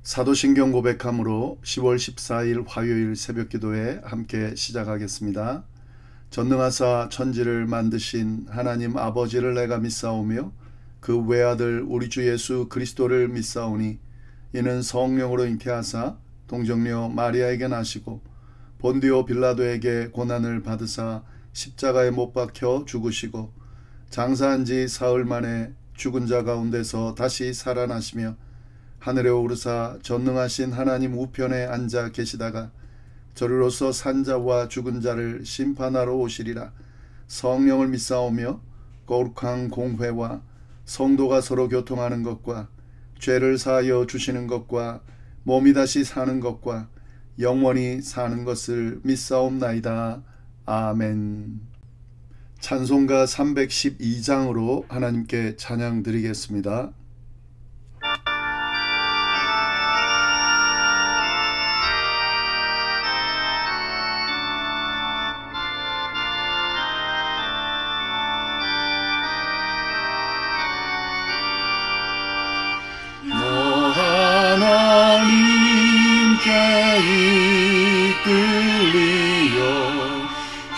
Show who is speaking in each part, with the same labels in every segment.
Speaker 1: 사도신경 고백함으로 10월 14일 화요일 새벽기도에 함께 시작하겠습니다. 전능하사 천지를 만드신 하나님 아버지를 내가 믿사오며 그 외아들 우리 주 예수 그리스도를 믿사오니 이는 성령으로 잉태하사 동정녀 마리아에게 나시고 본디오 빌라도에게 고난을 받으사 십자가에 못 박혀 죽으시고 장사한 지 사흘 만에 죽은 자 가운데서 다시 살아나시며 하늘에 오르사 전능하신 하나님 우편에 앉아 계시다가 저리로서 산자와 죽은 자를 심판하러 오시리라. 성령을 믿사오며 거룩한 공회와 성도가 서로 교통하는 것과 죄를 사하여 주시는 것과 몸이 다시 사는 것과 영원히 사는 것을 믿사옵나이다. 아멘. 찬송가 312장으로 하나님께 찬양 드리겠습니다.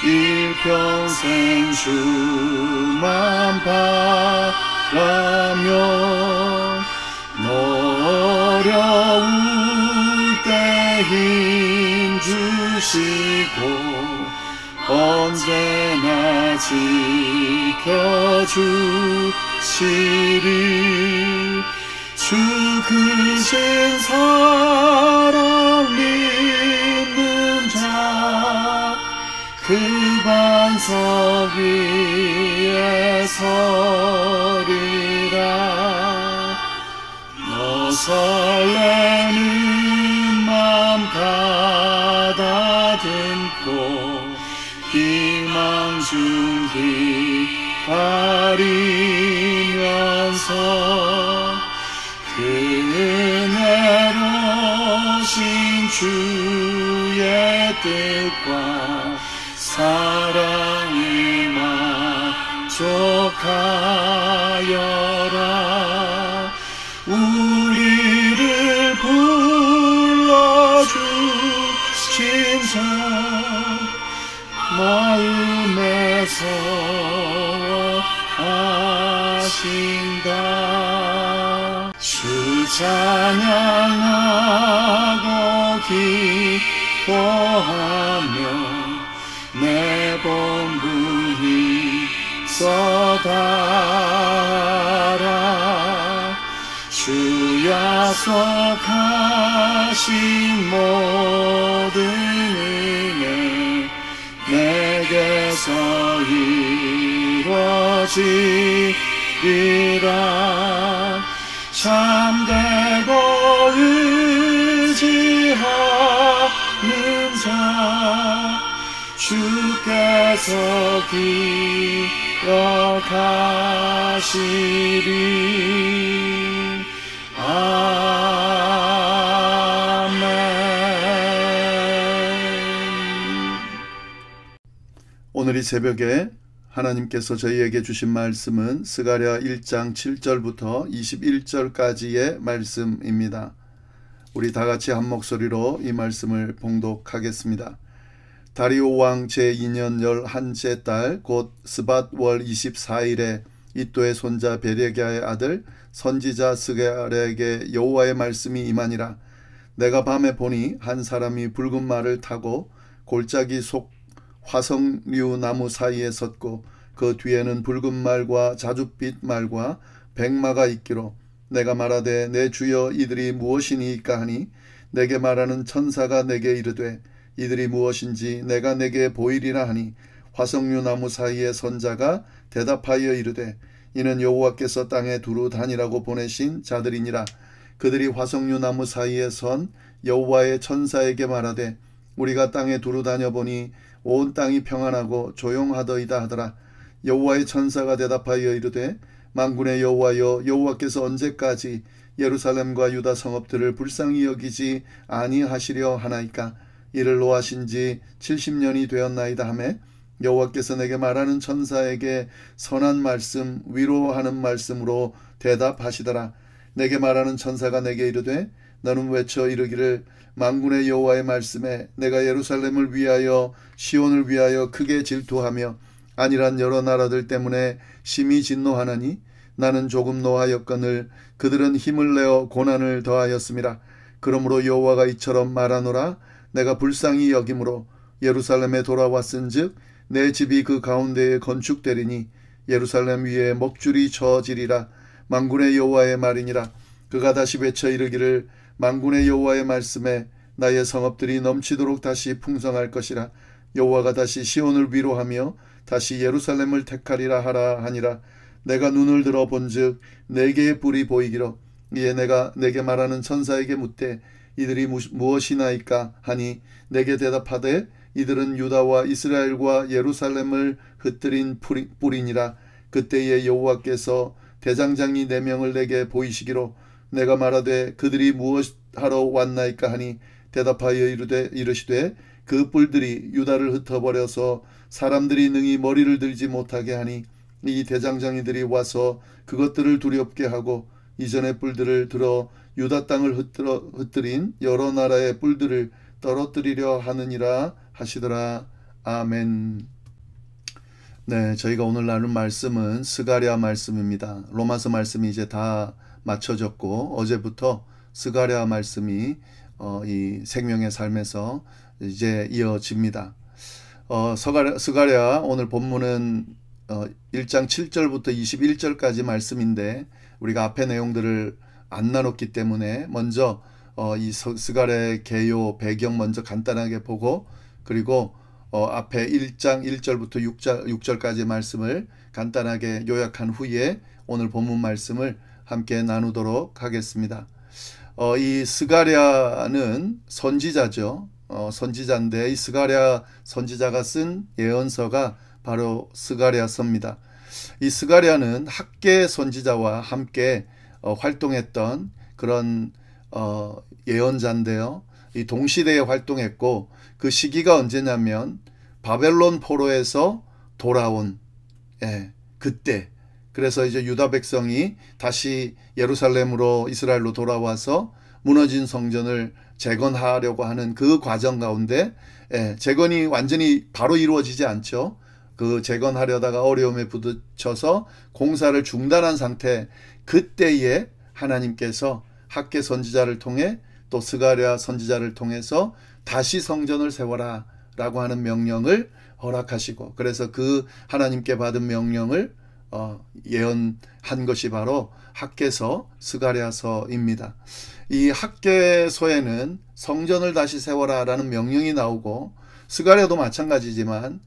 Speaker 2: 일평생 주만 바라며 어려울 때 힘 주시고 언제나 지켜주시리. 주 크신 사랑 믿는 자 그 반석 위에 서리라. 너 설레는 맘 가다듬고 희망 중기 가리면서 그 은혜로신 주의 뜻과 사랑에 만족하여라. 우리를 불러주신 자 마음에서 하신다. 주 찬양하고 기뻐하며 내 본분이 쏟아라. 주 약속하신 모든 은혜 내게서 이루어지리라. 참되고 의지하는 자 주께서 기억하시리. 아멘.
Speaker 1: 오늘 이 새벽에 하나님께서 저희에게 주신 말씀은 스가랴 1장 7절부터 21절까지의 말씀입니다. 우리 다같이 한 목소리로 이 말씀을 봉독하겠습니다. 다리오 왕 제2년 11째 달 곧 스밧월 24일에 이또의 손자 베레기야의 아들 선지자 스가랴에게 여호와의 말씀이 임하니라. 내가 밤에 보니 한 사람이 붉은 말을 타고 골짜기 속 화석류 나무 사이에 섰고 그 뒤에는 붉은 말과 자줏빛 말과 백마가 있기로 내가 말하되 내 주여 이들이 무엇이니이까 하니 내게 말하는 천사가 내게 이르되 이들이 무엇인지 내가 내게 보이리라 하니 화석류 나무 사이에 선 자가 대답하여 이르되 이는 여호와께서 땅에 두루 다니라고 보내신 자들이니라. 그들이 화석류 나무 사이에 선 여호와의 천사에게 말하되 우리가 땅에 두루 다녀보니 온 땅이 평안하고 조용하더이다 하더라. 여호와의 천사가 대답하여 이르되 만군의 여호와여 여호와께서 언제까지 예루살렘과 유다 성읍들을 불쌍히 여기지 아니하시려 하나이까. 이를 노하신 지 70년이 되었나이다 하매 여호와께서 내게 말하는 천사에게 선한 말씀 위로하는 말씀으로 대답하시더라. 내게 말하는 천사가 내게 이르되 너는 외쳐 이르기를 만군의 여호와의 말씀에 내가 예루살렘을 위하여 시온을 위하여 크게 질투하며 아니란 여러 나라들 때문에 심히 진노하나니 나는 조금 노하였거늘 그들은 힘을 내어 고난을 더하였음이라. 그러므로 여호와가 이처럼 말하노라. 내가 불쌍히 여김으로 예루살렘에 돌아왔은즉 내 집이 그 가운데에 건축되리니 예루살렘 위에 먹줄이 저지리라. 만군의 여호와의 말이니라. 그가 다시 외쳐 이르기를 만군의 여호와의 말씀에 나의 성읍들이 넘치도록 다시 풍성할 것이라. 여호와가 다시 시온을 위로하며 다시 예루살렘을 택하리라 하라 하니라. 내가 눈을 들어 본즉 네 개의 뿔이 보이기로 이에 내가 내게 말하는 천사에게 묻되 이들이 무엇이나이까 하니 내게 대답하되 이들은 유다와 이스라엘과 예루살렘을 흩뜨린 뿔이니라. 그때에 여호와께서 대장장이 4명을 내게 보이시기로 내가 말하되 그들이 무엇하러 왔나이까 하니 대답하여 이르시되 그 뿔들이 유다를 흩어버려서 사람들이 능히 머리를 들지 못하게 하니 이 대장장이들이 와서 그것들을 두렵게 하고 이전의 뿔들을 들어 유다 땅을 흩뜨린 여러 나라의 뿔들을 떨어뜨리려 하느니라 하시더라. 아멘. 네, 저희가 오늘 나눌 말씀은 스가랴 말씀입니다. 로마서 말씀이 이제 다 마쳐졌고 어제부터 스가랴 말씀이 이 생명의 삶에서 이제 이어집니다. 스가랴 오늘 본문은 1장 7절부터 21절까지 말씀인데 우리가 앞의 내용들을 안 나눴기 때문에 먼저 이 스가랴의 개요 배경 먼저 간단하게 보고 그리고 앞에 1장 1절부터 6절까지 말씀을 간단하게 요약한 후에 오늘 본문 말씀을 함께 나누도록 하겠습니다. 이 스가랴는 선지자죠. 선지자인데 이 스가랴 선지자가 쓴 예언서가 바로 스가랴서입니다. 이 스가랴는 학계 선지자와 함께 활동했던 그런 예언자인데요. 이 동시대에 활동했고 그 시기가 언제냐면 바벨론 포로에서 돌아온 그때. 그래서 이제 유다 백성이 다시 예루살렘으로 이스라엘로 돌아와서 무너진 성전을 재건하려고 하는 그 과정 가운데 재건이 완전히 바로 이루어지지 않죠. 그 재건하려다가 어려움에 부딪혀서 공사를 중단한 상태, 그때에 하나님께서 학계 선지자를 통해 또 스가랴 선지자를 통해서 다시 성전을 세워라 라고 하는 명령을 허락하시고, 그래서 그 하나님께 받은 명령을 예언한 것이 바로 학계서 스가랴서입니다. 이 학계서에는 성전을 다시 세워라 라는 명령이 나오고, 스가랴도 마찬가지지만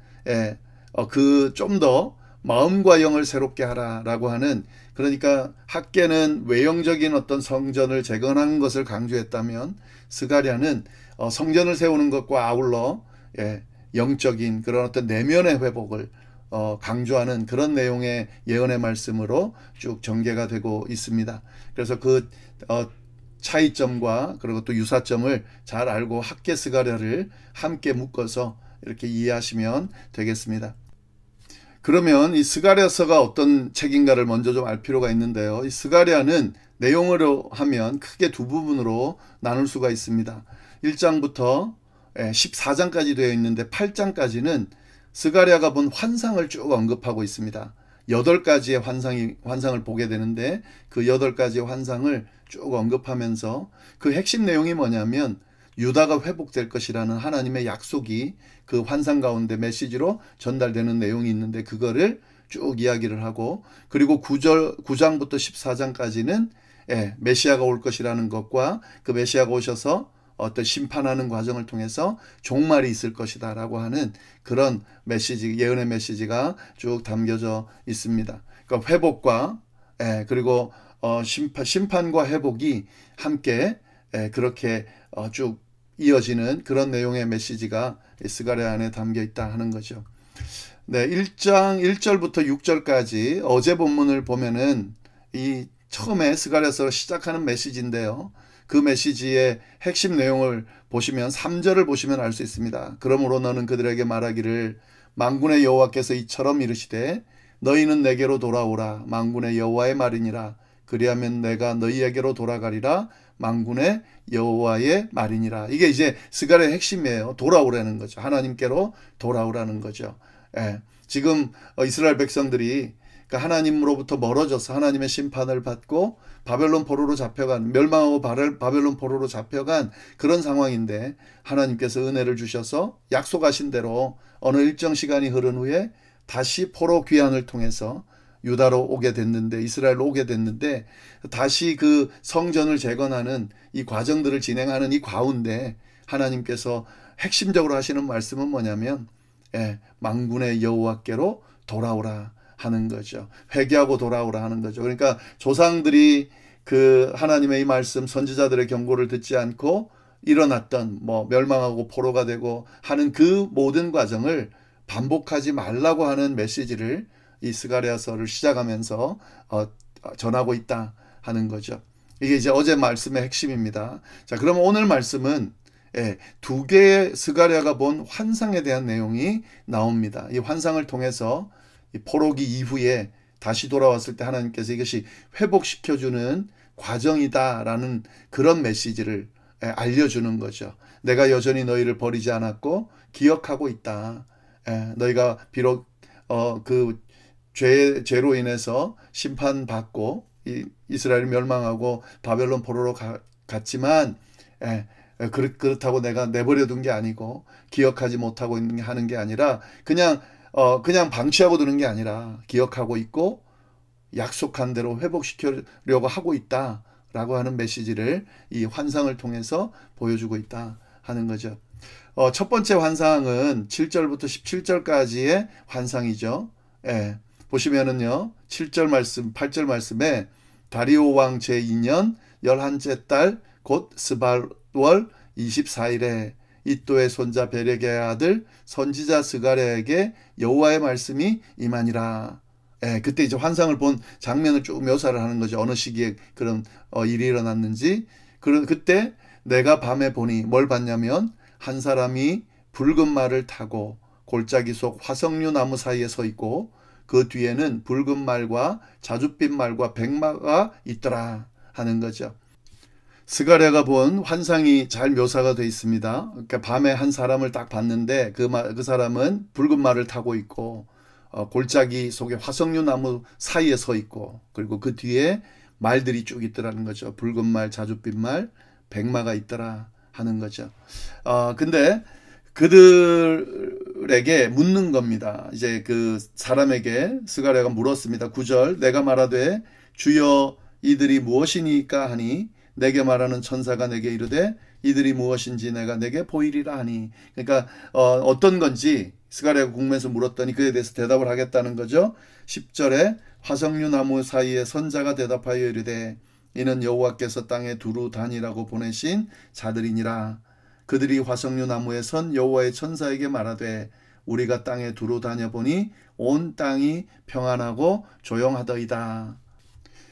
Speaker 1: 그 좀 더 마음과 영을 새롭게 하라 라고 하는, 그러니까 학계는 외형적인 어떤 성전을 재건하는 것을 강조했다면 스가랴는 성전을 세우는 것과 아울러 영적인 그런 어떤 내면의 회복을 강조하는 그런 내용의 예언의 말씀으로 쭉 전개가 되고 있습니다. 그래서 그 차이점과 그리고 또 유사점을 잘 알고 학계 스가랴를 함께 묶어서 이렇게 이해하시면 되겠습니다. 그러면 이 스가랴서가 어떤 책인가를 먼저 좀 알 필요가 있는데요. 이 스가랴는 내용으로 하면 크게 두 부분으로 나눌 수가 있습니다. 1장부터 14장까지 되어 있는데 8장까지는 스가랴가 본 환상을 쭉 언급하고 있습니다. 8가지의 환상을 보게 되는데 그 8가지의 환상을 쭉 언급하면서 그 핵심 내용이 뭐냐면 유다가 회복될 것이라는 하나님의 약속이 그 환상 가운데 메시지로 전달되는 내용이 있는데 그거를 쭉 이야기를 하고, 그리고 9장부터 14장까지는 메시아가 올 것이라는 것과 그 메시아가 오셔서 어떤 심판하는 과정을 통해서 종말이 있을 것이다 라고 하는 그런 메시지, 예언의 메시지가 쭉 담겨져 있습니다. 그러니까 회복과 그리고 심판과 회복이 함께 그렇게 쭉 이어지는 그런 내용의 메시지가 스가랴 안에 담겨 있다 하는 거죠. 네, 1장 1절부터 6절까지 어제 본문을 보면은 이 처음에 스가랴서 시작하는 메시지인데요. 그 메시지의 핵심 내용을 보시면 3절을 보시면 알 수 있습니다. 그러므로 너는 그들에게 말하기를 만군의 여호와께서 이처럼 이르시되 너희는 내게로 돌아오라. 만군의 여호와의 말이니라. 그리하면 내가 너희에게로 돌아가리라. 만군의 여호와의 말이니라. 이게 이제 스가랴의 핵심이에요. 돌아오라는 거죠. 하나님께로 돌아오라는 거죠. 예. 지금 이스라엘 백성들이 그러니까 하나님으로부터 멀어져서 하나님의 심판을 받고 바벨론 포로로 잡혀간, 멸망하고 바벨론 포로로 잡혀간 그런 상황인데, 하나님께서 은혜를 주셔서 약속하신 대로 어느 일정 시간이 흐른 후에 다시 포로 귀환을 통해서 유다로 오게 됐는데, 이스라엘로 오게 됐는데, 다시 그 성전을 재건하는 이 과정들을 진행하는 이 가운데 하나님께서 핵심적으로 하시는 말씀은 뭐냐면, 만군의 여호와께로 돌아오라 하는 거죠. 회개하고 돌아오라 하는 거죠. 그러니까 조상들이 그 하나님의 이 말씀, 선지자들의 경고를 듣지 않고 일어났던 멸망하고 포로가 되고 하는 그 모든 과정을 반복하지 말라고 하는 메시지를 이 스가랴서를 시작하면서 전하고 있다 하는 거죠. 이게 이제 어제 말씀의 핵심입니다. 자, 그러면 오늘 말씀은 두 개의 스가랴가 본 환상에 대한 내용이 나옵니다. 이 환상을 통해서 이 포로기 이후에 다시 돌아왔을 때 하나님께서 이것이 회복시켜주는 과정이다라는 그런 메시지를 알려주는 거죠. 내가 여전히 너희를 버리지 않았고 기억하고 있다. 너희가 비록 그 죄로 인해서 심판받고 이스라엘이 멸망하고 바벨론 포로로 갔지만 그렇다고 내가 내버려둔 게 아니고 기억하지 못하고 하는 게 아니라 그냥 방치하고 두는 게 아니라 기억하고 있고 약속한 대로 회복시키려고 하고 있다라고 하는 메시지를 이 환상을 통해서 보여주고 있다 하는 거죠. 첫 번째 환상은 7절부터 17절까지의 환상이죠. 보시면은요, 7절 말씀, 8절 말씀에 다리오 왕 제2년 11째 달 곧 스발월 24일에 이또의 손자 베레게의 아들 선지자 스가랴에게 여호와의 말씀이 임하니라. 그때 이제 환상을 본 장면을 쭉 묘사를 하는 거죠. 어느 시기에 그런 일이 일어났는지. 그때 내가 밤에 보니 뭘 봤냐면 한 사람이 붉은 말을 타고 골짜기 속 화석류 나무 사이에 서 있고 그 뒤에는 붉은 말과 자줏빛 말과 백마가 있더라 하는 거죠. 스가랴가 본 환상이 잘 묘사가 되어 있습니다. 그러니까 밤에 한 사람을 딱 봤는데 그 사람은 붉은 말을 타고 있고 골짜기 속에 화석류 나무 사이에 서 있고 그리고 그 뒤에 말들이 쭉 있더라는 거죠. 붉은 말, 자줏빛 말, 백마가 있더라 하는 거죠. 근데 그들에게 묻는 겁니다. 이제 그 사람에게 스가랴가 물었습니다. 9절 내가 말하되 주여 이들이 무엇이니까 하니 내게 말하는 천사가 내게 이르되 이들이 무엇인지 내가 내게 보이리라 하니. 그러니까 어떤 건지 스가랴가 궁금해서 물었더니 그에 대해서 대답을 하겠다는 거죠. 10절에 화석류 나무 사이에 선자가 대답하여 이르되 이는 여호와께서 땅에 두루 다니라고 보내신 자들이니라. 그들이 화석류 나무에 선 여호와의 천사에게 말하되 우리가 땅에 두루 다녀보니 온 땅이 평안하고 조용하더이다.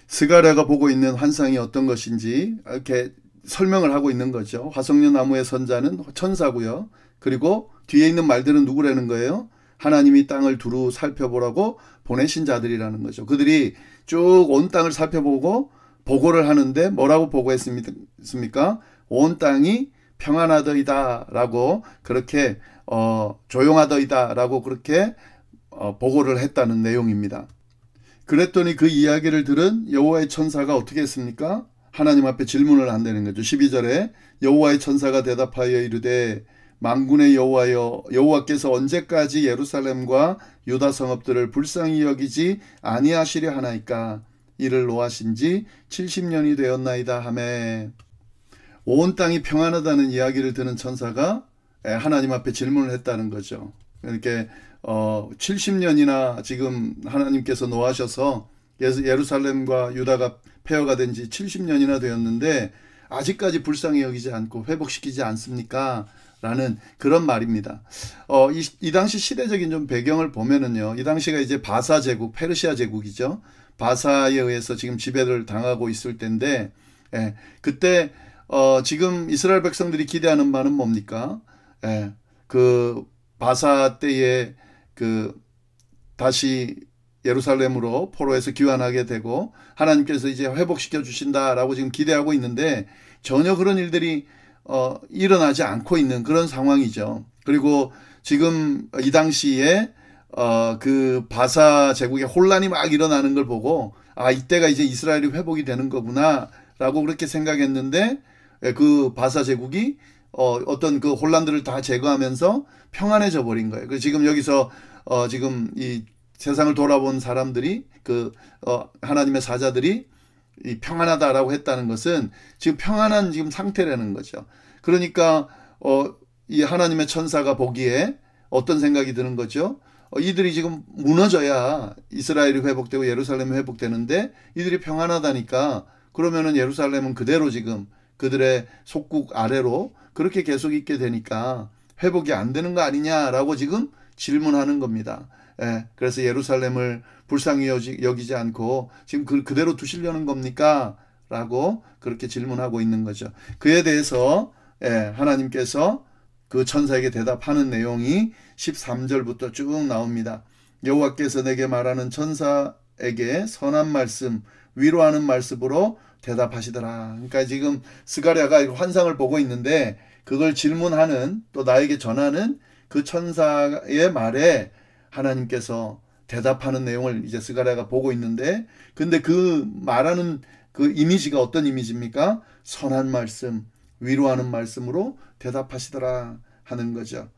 Speaker 1: 스가랴가 보고 있는 환상이 어떤 것인지 이렇게 설명을 하고 있는 거죠. 화석류 나무의 선자는 천사고요. 그리고 뒤에 있는 말들은 누구라는 거예요? 하나님이 땅을 두루 살펴보라고 보내신 자들이라는 거죠. 그들이 쭉 온 땅을 살펴보고 보고를 하는데 뭐라고 보고했습니까? 온 땅이 평안하더이다 라고 그렇게 조용하더이다 라고 그렇게 보고를 했다는 내용입니다. 그랬더니 그 이야기를 들은 여호와의 천사가 어떻게 했습니까? 하나님 앞에 질문을 한다는 거죠. 12절에 여호와의 천사가 대답하여 이르되 만군의 여호와여 여호와께서 언제까지 예루살렘과 유다 성읍들을 불쌍히 여기지 아니하시려 하나이까 이를 노하신 지 70년이 되었나이다 하매. 온 땅이 평안하다는 이야기를 듣는 천사가 하나님 앞에 질문을 했다는 거죠. 그러니까 70년이나 지금 하나님께서 노하셔서 예루살렘과 유다가 폐허가 된 지 70년이나 되었는데 아직까지 불쌍히 여기지 않고 회복시키지 않습니까? 라는 그런 말입니다. 이 당시 시대적인 좀 배경을 보면은요. 이 당시가 이제 바사 제국, 페르시아 제국이죠. 바사에 의해서 지금 지배를 당하고 있을 때인데 그때 지금 이스라엘 백성들이 기대하는 바는 뭡니까? 그 바사 때에 다시 예루살렘으로 포로에서 귀환하게 되고 하나님께서 이제 회복시켜 주신다라고 지금 기대하고 있는데 전혀 그런 일들이 일어나지 않고 있는 그런 상황이죠. 그리고 지금 이 당시에 그 바사 제국의 혼란이 막 일어나는 걸 보고 이때가 이제 이스라엘이 회복이 되는 거구나 라고 그렇게 생각했는데 그 바사 제국이 어떤 그 혼란들을 다 제거하면서 평안해져 버린 거예요. 그래서 지금 여기서 지금 이 세상을 돌아본 사람들이 하나님의 사자들이 이 평안하다라고 했다는 것은 지금 평안한 지금 상태라는 거죠. 그러니까 이 하나님의 천사가 보기에 어떤 생각이 드는 거죠? 이들이 지금 무너져야 이스라엘이 회복되고 예루살렘이 회복되는데 이들이 평안하다니까 그러면은 예루살렘은 그대로 지금 그들의 속국 아래로 그렇게 계속 있게 되니까 회복이 안 되는 거 아니냐라고 지금 질문하는 겁니다. 그래서 예루살렘을 불쌍히 여기지 않고 지금 그대로 두시려는 겁니까? 라고 그렇게 질문하고 있는 거죠. 그에 대해서 하나님께서 그 천사에게 대답하는 내용이 13절부터 쭉 나옵니다. 여호와께서 내게 말하는 천사에게 선한 말씀, 위로하는 말씀으로 대답하시더라. 그러니까 지금 스가랴가 환상을 보고 있는데 그걸 질문하는 또 나에게 전하는 그 천사의 말에 하나님께서 대답하는 내용을 이제 스가랴가 보고 있는데 근데 그 말하는 그 이미지가 어떤 이미지입니까? 선한 말씀, 위로하는 말씀으로 대답하시더라 하는 거죠.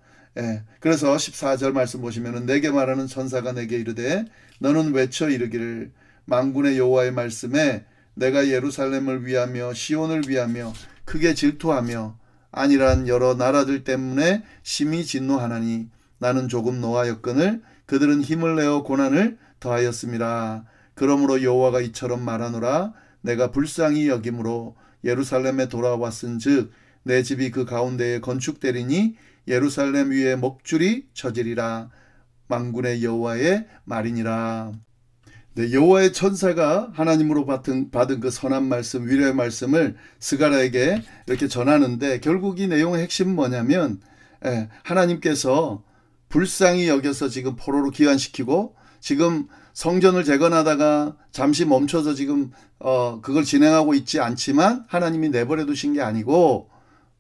Speaker 1: 그래서 14절 말씀 보시면은 내게 말하는 천사가 내게 이르되 너는 외쳐 이르기를 만군의 여호와의 말씀에 내가 예루살렘을 위하며 시온을 위하며 크게 질투하며 아니란 여러 나라들 때문에 심히 진노하나니 나는 조금 노하였거늘 그들은 힘을 내어 고난을 더하였음이라. 그러므로 여호와가 이처럼 말하노라 내가 불쌍히 여김으로 예루살렘에 돌아왔은즉 내 집이 그 가운데에 건축되리니 예루살렘 위에 먹줄이 쳐지리라. 만군의 여호와의 말이니라. 네, 여호와의 천사가 하나님으로 받은 그 선한 말씀, 위로의 말씀을 스가랴에게 이렇게 전하는데 결국 이 내용의 핵심은 뭐냐면 하나님께서 불쌍히 여겨서 지금 포로로 귀환시키고 지금 성전을 재건하다가 잠시 멈춰서 지금 그걸 진행하고 있지 않지만 하나님이 내버려 두신 게 아니고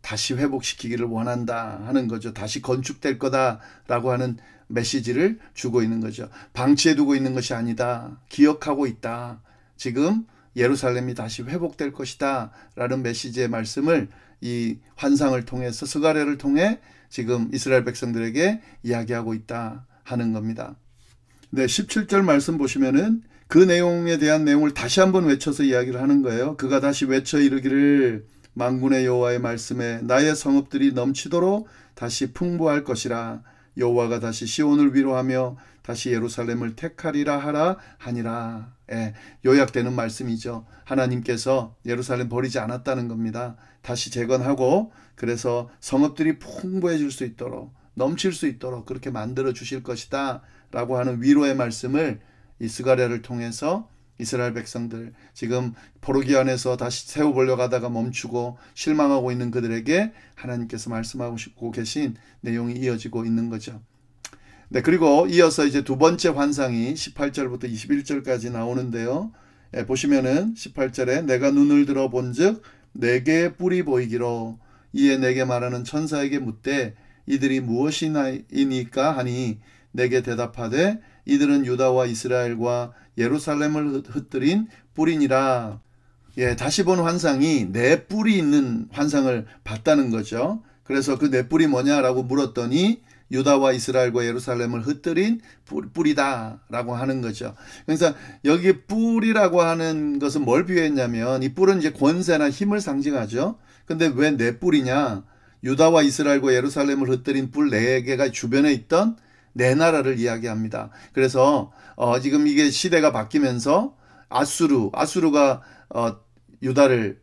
Speaker 1: 다시 회복시키기를 원한다 하는 거죠. 다시 건축될 거다라고 하는 메시지를 주고 있는 거죠. 방치해두고 있는 것이 아니다. 기억하고 있다. 지금 예루살렘이 다시 회복될 것이다 라는 메시지의 말씀을 이 환상을 통해서 스가랴를 통해 지금 이스라엘 백성들에게 이야기하고 있다 하는 겁니다. 네, 17절 말씀 보시면은 그 내용에 대한 내용을 다시 한번 외쳐서 이야기를 하는 거예요. 그가 다시 외쳐 이르기를 만군의 여호와의 말씀에 나의 성읍들이 넘치도록 다시 풍부할 것이라. 여호와가 다시 시온을 위로하며 다시 예루살렘을 택하리라 하라 하니라. 요약되는 말씀이죠. 하나님께서 예루살렘 버리지 않았다는 겁니다. 다시 재건하고 그래서 성읍들이 풍부해질 수 있도록 넘칠 수 있도록 그렇게 만들어 주실 것이다 라고 하는 위로의 말씀을 이 스가랴를 통해서 이스라엘 백성들 지금 포로기환에서 다시 세워보려고 하다가 멈추고 실망하고 있는 그들에게 하나님께서 말씀하고 계신 내용이 이어지고 있는 거죠. 네, 그리고 이어서 이제 두 번째 환상이 18절부터 21절까지 나오는데요. 보시면은 18절에 내가 눈을 들어 본즉 네 개의 뿔이 보이기로 이에 내게 말하는 천사에게 묻되 이들이 무엇이니까 하니 내게 대답하되 이들은 유다와 이스라엘과 예루살렘을 흩뜨린 뿔이니라. 다시 본 환상이 네 뿔이 있는 환상을 봤다는 거죠. 그래서 그 네 뿔이 뭐냐라고 물었더니 유다와 이스라엘과 예루살렘을 흩뜨린 뿔이다 라고 하는 거죠. 그래서 여기 뿔이라고 하는 것은 뭘 비유했냐면 이 뿔은 이제 권세나 힘을 상징하죠. 근데 왜 네 뿔이냐? 유다와 이스라엘과 예루살렘을 흩뜨린 뿔 네 개가 주변에 있던 네 나라를 이야기합니다. 그래서 지금 이게 시대가 바뀌면서 아수르가 유다를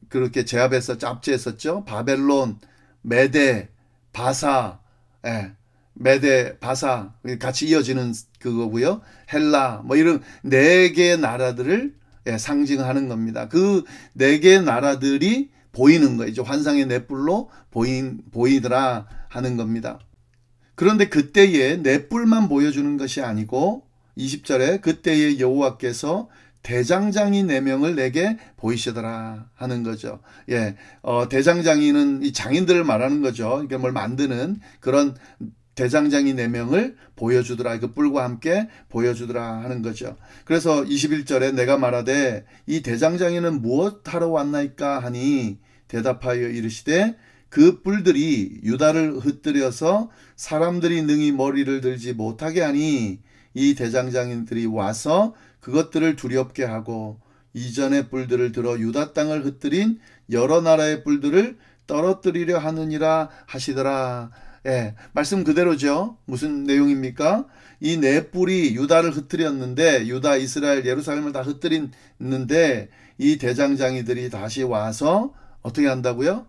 Speaker 1: 그렇게 제압해서 짭제했었죠. 바벨론, 메데, 바사, 메데, 바사 같이 이어지는 그거고요. 헬라 뭐 이런 네 개의 나라들을 상징하는 겁니다. 그 네 개의 나라들이 보이는 거죠. 환상의 네 뿔로 보이더라 하는 겁니다. 그런데 그때에 네 뿔만 보여주는 것이 아니고 20절에 그때에 여호와께서 대장장이 4명을 내게 보이시더라 하는 거죠. 예, 대장장이는 이 장인들을 말하는 거죠. 이게 뭘 만드는 그런 대장장이 4명을 보여주더라. 그 뿔과 함께 보여주더라 하는 거죠. 그래서 21절에 내가 말하되 이 대장장이는 무엇하러 왔나이까 하니 대답하여 이르시되 그 뿔들이 유다를 흩뜨려서 사람들이 능히 머리를 들지 못하게 하니 이 대장장이들이 와서 그것들을 두렵게 하고 이전의 뿔들을 들어 유다 땅을 흩뜨린 여러 나라의 뿔들을 떨어뜨리려 하느니라 하시더라. 예, 말씀 그대로죠. 무슨 내용입니까? 이 4뿔이 유다를 흩뜨렸는데 유다, 이스라엘, 예루살렘을 다 흩뜨렸는데 이 대장장이들이 다시 와서 어떻게 한다고요?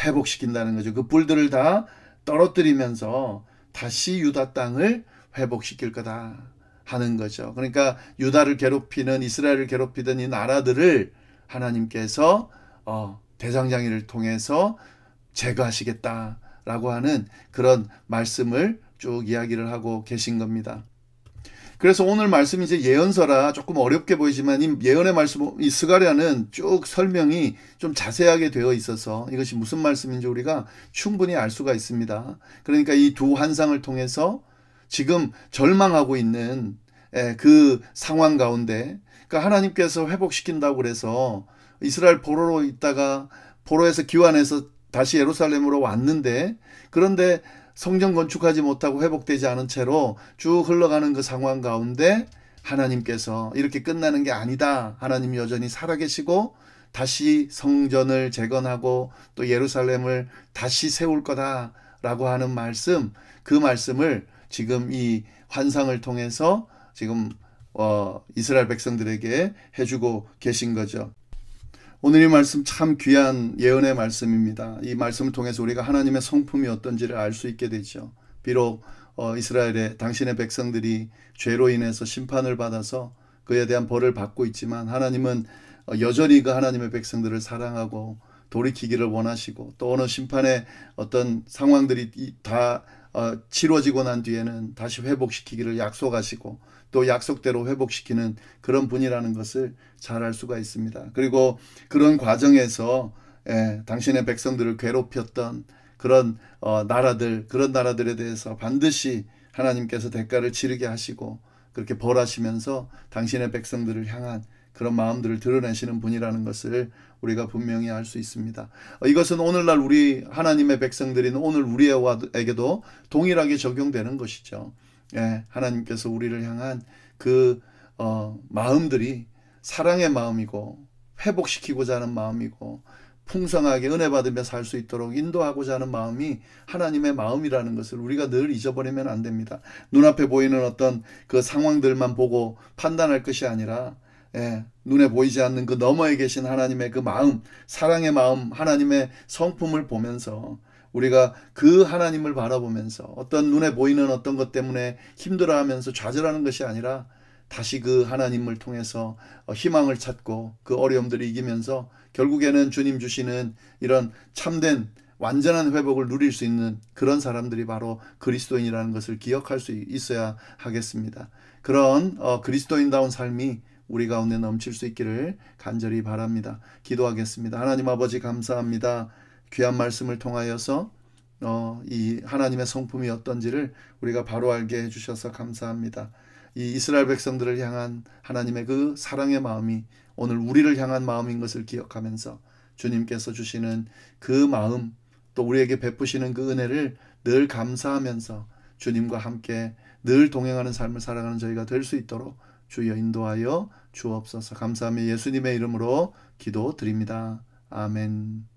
Speaker 1: 회복시킨다는 거죠. 그 뿔들을 다 떨어뜨리면서 다시 유다 땅을 회복시킬 거다 하는 거죠. 그러니까 유다를 괴롭히는, 이스라엘을 괴롭히던 이 나라들을 하나님께서 대장장이를 통해서 제거하시겠다라고 하는 그런 말씀을 쭉 이야기를 하고 계신 겁니다. 그래서 오늘 말씀이 이제 예언서라 조금 어렵게 보이지만 이 예언의 말씀, 이 스가랴는 쭉 설명이 좀 자세하게 되어 있어서 이것이 무슨 말씀인지 우리가 충분히 알 수가 있습니다. 그러니까 이 두 환상을 통해서 지금 절망하고 있는 그 상황 가운데, 그러니까 하나님께서 회복시킨다고 그래서 이스라엘 포로로 있다가 포로에서 귀환해서 다시 예루살렘으로 왔는데, 그런데 성전 건축하지 못하고 회복되지 않은 채로 쭉 흘러가는 그 상황 가운데 하나님께서 이렇게 끝나는 게 아니다. 하나님 여전히 살아계시고 다시 성전을 재건하고 또 예루살렘을 다시 세울 거다라고 하는 말씀, 그 말씀을 지금 이 환상을 통해서 지금 이스라엘 백성들에게 해주고 계신 거죠. 오늘 이 말씀 참 귀한 예언의 말씀입니다. 이 말씀을 통해서 우리가 하나님의 성품이 어떤지를 알 수 있게 되죠. 비록 이스라엘의 당신의 백성들이 죄로 인해서 심판을 받아서 그에 대한 벌을 받고 있지만 하나님은 여전히 그 하나님의 백성들을 사랑하고 돌이키기를 원하시고 또 어느 심판의 어떤 상황들이 다 치러지고 난 뒤에는 다시 회복시키기를 약속하시고 또 약속대로 회복시키는 그런 분이라는 것을 잘 알 수가 있습니다. 그리고 그런 과정에서 당신의 백성들을 괴롭혔던 그런 나라들, 그런 나라들에 대해서 반드시 하나님께서 대가를 치르게 하시고 그렇게 벌하시면서 당신의 백성들을 향한 그런 마음들을 드러내시는 분이라는 것을 우리가 분명히 알 수 있습니다. 이것은 오늘날 우리 하나님의 백성들인 오늘 우리에게도 동일하게 적용되는 것이죠. 하나님께서 우리를 향한 그 마음들이 사랑의 마음이고 회복시키고자 하는 마음이고 풍성하게 은혜 받으며 살 수 있도록 인도하고자 하는 마음이 하나님의 마음이라는 것을 우리가 늘 잊어버리면 안 됩니다. 눈앞에 보이는 어떤 그 상황들만 보고 판단할 것이 아니라 눈에 보이지 않는 그 너머에 계신 하나님의 그 마음, 사랑의 마음, 하나님의 성품을 보면서 우리가 그 하나님을 바라보면서 어떤 눈에 보이는 어떤 것 때문에 힘들어하면서 좌절하는 것이 아니라 다시 그 하나님을 통해서 희망을 찾고 그 어려움들을 이기면서 결국에는 주님 주시는 이런 참된 완전한 회복을 누릴 수 있는 그런 사람들이 바로 그리스도인이라는 것을 기억할 수 있어야 하겠습니다. 그런 그리스도인다운 삶이 우리 가운데 넘칠 수 있기를 간절히 바랍니다. 기도하겠습니다. 하나님 아버지 감사합니다. 귀한 말씀을 통하여서 이 하나님의 성품이 어떤지를 우리가 바로 알게 해주셔서 감사합니다. 이 이스라엘 백성들을 향한 하나님의 그 사랑의 마음이 오늘 우리를 향한 마음인 것을 기억하면서 주님께서 주시는 그 마음 또 우리에게 베푸시는 그 은혜를 늘 감사하면서 주님과 함께 늘 동행하는 삶을 살아가는 저희가 될 수 있도록 주여 인도하여 주옵소서. 감사하며 예수님의 이름으로 기도드립니다. 아멘.